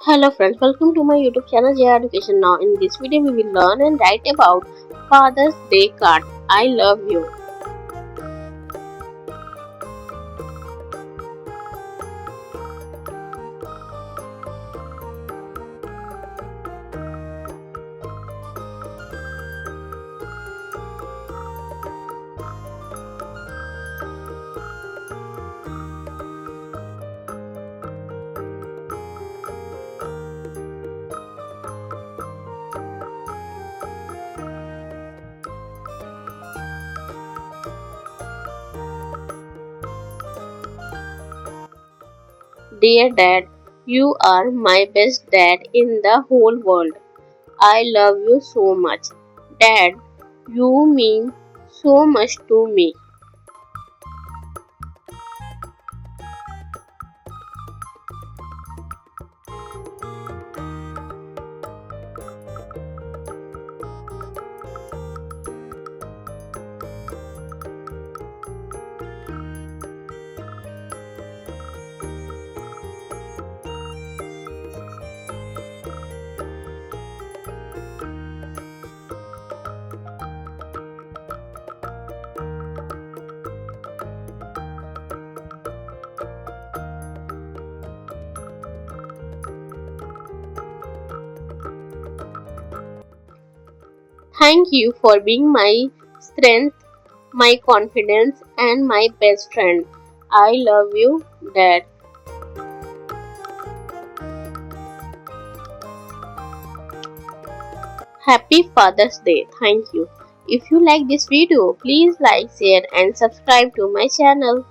Hello friends, welcome to my YouTube channel J Education. Now in this video we will learn and write about Father's Day card. I love you. Dear Dad, you are my best dad in the whole world. I love you so much. Dad, you mean so much to me. Thank you for being my strength, my confidence, and my best friend. I love you, Dad. Happy Father's Day. Thank you. If you like this video, please like, share, and subscribe to my channel.